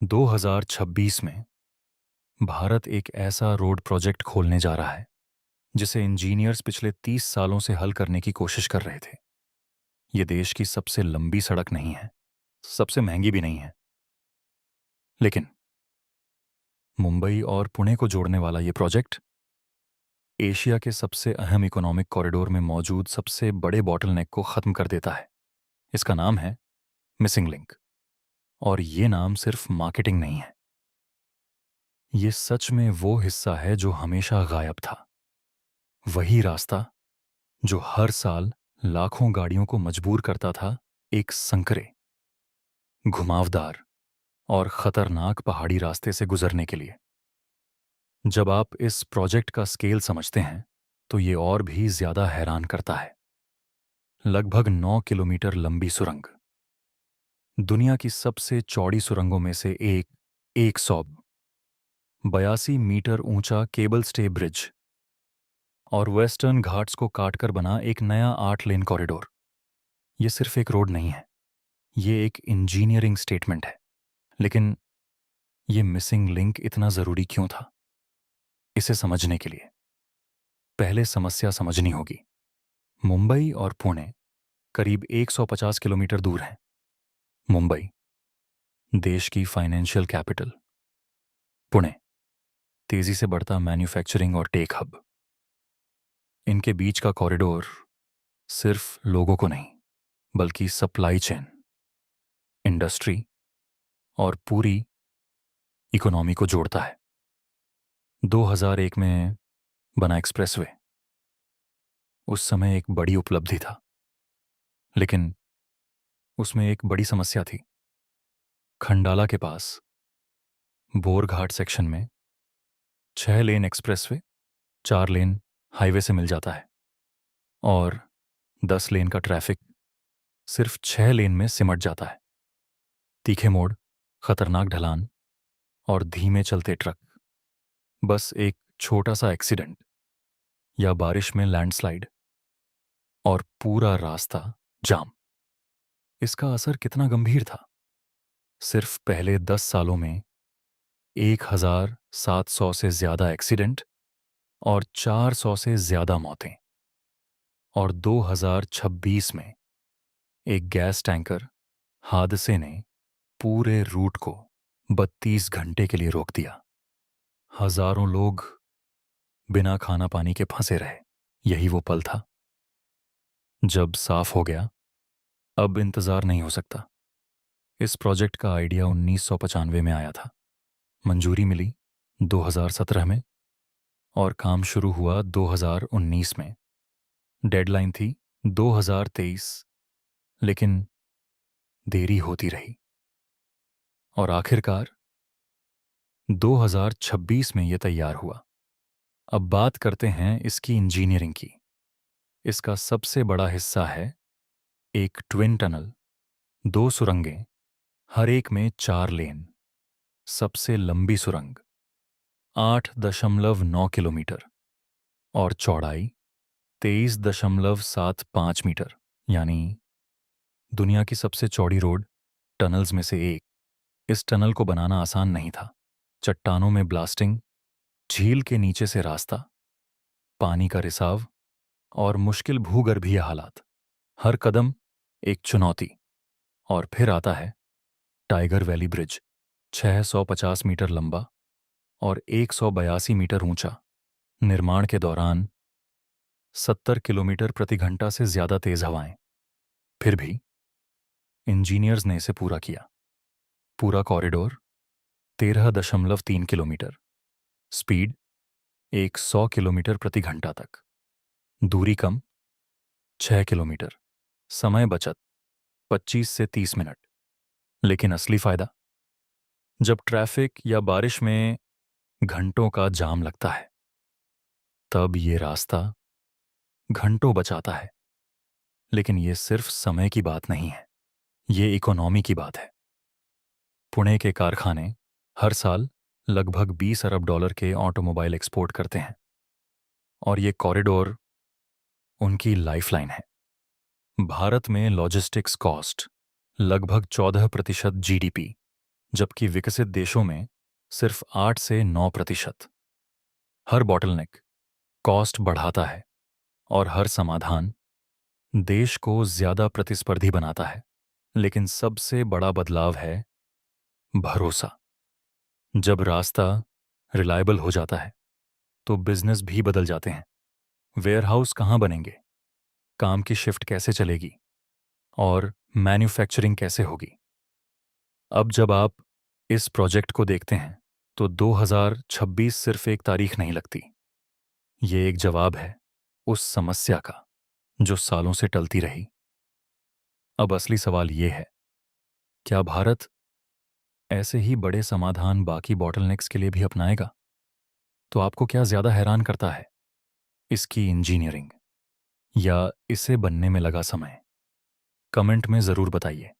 2026 में भारत एक ऐसा रोड प्रोजेक्ट खोलने जा रहा है जिसे इंजीनियर्स पिछले 30 सालों से हल करने की कोशिश कर रहे थे। ये देश की सबसे लंबी सड़क नहीं है, सबसे महंगी भी नहीं है, लेकिन मुंबई और पुणे को जोड़ने वाला ये प्रोजेक्ट एशिया के सबसे अहम इकोनॉमिक कॉरिडोर में मौजूद सबसे बड़े बॉटलनेक को खत्म कर देता है। इसका नाम है मिसिंग लिंक। और ये नाम सिर्फ मार्केटिंग नहीं है, ये सच में वो हिस्सा है जो हमेशा गायब था। वही रास्ता जो हर साल लाखों गाड़ियों को मजबूर करता था एक संकरे, घुमावदार और खतरनाक पहाड़ी रास्ते से गुजरने के लिए। जब आप इस प्रोजेक्ट का स्केल समझते हैं तो ये और भी ज्यादा हैरान करता है। लगभग 9 किलोमीटर लंबी सुरंग, दुनिया की सबसे चौड़ी सुरंगों में से एक, 182 मीटर ऊंचा केबल स्टे ब्रिज और वेस्टर्न घाट्स को काटकर बना एक नया 8 लेन कॉरिडोर। ये सिर्फ एक रोड नहीं है, ये एक इंजीनियरिंग स्टेटमेंट है। लेकिन ये मिसिंग लिंक इतना जरूरी क्यों था? इसे समझने के लिए पहले समस्या समझनी होगी। मुंबई और पुणे करीब 150 किलोमीटर दूर हैं। मुंबई देश की फाइनेंशियल कैपिटल, पुणे तेजी से बढ़ता मैन्युफैक्चरिंग और टेक हब। इनके बीच का कॉरिडोर सिर्फ लोगों को नहीं बल्कि सप्लाई चेन, इंडस्ट्री और पूरी इकोनॉमी को जोड़ता है। 2001 में बना एक्सप्रेसवे उस समय एक बड़ी उपलब्धि था, लेकिन उसमें एक बड़ी समस्या थी। खंडाला के पास बोरघाट सेक्शन में 6 लेन एक्सप्रेसवे 4 लेन हाईवे से मिल जाता है और 10 लेन का ट्रैफिक सिर्फ 6 लेन में सिमट जाता है। तीखे मोड़, खतरनाक ढलान और धीमे चलते ट्रक। बस एक छोटा सा एक्सीडेंट या बारिश में लैंडस्लाइड और पूरा रास्ता जाम। इसका असर कितना गंभीर था? सिर्फ पहले 10 सालों में 1700 से ज्यादा एक्सीडेंट और 400 से ज्यादा मौतें। और 2026 में एक गैस टैंकर हादसे ने पूरे रूट को 32 घंटे के लिए रोक दिया। हजारों लोग बिना खाना पानी के फंसे रहे। यही वो पल था जब साफ हो गया, अब इंतजार नहीं हो सकता। इस प्रोजेक्ट का आइडिया 1995 में आया था, मंजूरी मिली 2017 में और काम शुरू हुआ 2019 में। डेडलाइन थी 2023, लेकिन देरी होती रही और आखिरकार 2026 में यह तैयार हुआ। अब बात करते हैं इसकी इंजीनियरिंग की। इसका सबसे बड़ा हिस्सा है एक ट्विन टनल, 2 सुरंगें, हर एक में 4 लेन। सबसे लंबी सुरंग 8.9 किलोमीटर और चौड़ाई 23.75 मीटर, यानी दुनिया की सबसे चौड़ी रोड टनल्स में से एक। इस टनल को बनाना आसान नहीं था। चट्टानों में ब्लास्टिंग, झील के नीचे से रास्ता, पानी का रिसाव और मुश्किल भूगर्भीय हालात। हर कदम एक चुनौती। और फिर आता है टाइगर वैली ब्रिज, 650 मीटर लंबा और 182 मीटर ऊंचा। निर्माण के दौरान 70 किलोमीटर प्रति घंटा से ज्यादा तेज हवाएं। फिर भी इंजीनियर्स ने इसे पूरा किया। पूरा कॉरिडोर 13.3 किलोमीटर, स्पीड 100 किलोमीटर प्रति घंटा तक, दूरी कम 6 किलोमीटर, समय बचत 25 से 30 मिनट। लेकिन असली फायदा जब ट्रैफिक या बारिश में घंटों का जाम लगता है, तब ये रास्ता घंटों बचाता है। लेकिन ये सिर्फ समय की बात नहीं है, ये इकोनॉमी की बात है। पुणे के कारखाने हर साल लगभग 20 अरब डॉलर के ऑटोमोबाइल एक्सपोर्ट करते हैं और ये कॉरिडोर उनकी लाइफलाइन है। भारत में लॉजिस्टिक्स कॉस्ट लगभग 14% जीडीपी, जबकि विकसित देशों में सिर्फ 8 से 9%। हर बॉटलनेक कॉस्ट बढ़ाता है और हर समाधान देश को ज्यादा प्रतिस्पर्धी बनाता है। लेकिन सबसे बड़ा बदलाव है भरोसा। जब रास्ता रिलायबल हो जाता है तो बिजनेस भी बदल जाते हैं। वेयरहाउस कहाँ बनेंगे, काम की शिफ्ट कैसे चलेगी और मैन्युफैक्चरिंग कैसे होगी। अब जब आप इस प्रोजेक्ट को देखते हैं तो 2026 सिर्फ एक तारीख नहीं लगती। ये एक जवाब है उस समस्या का जो सालों से टलती रही। अब असली सवाल ये है, क्या भारत ऐसे ही बड़े समाधान बाकी बॉटलनेक्स के लिए भी अपनाएगा? तो आपको क्या ज्यादा हैरान करता है, इसकी इंजीनियरिंग या इसे बनने में लगा समय? कमेंट में जरूर बताइए।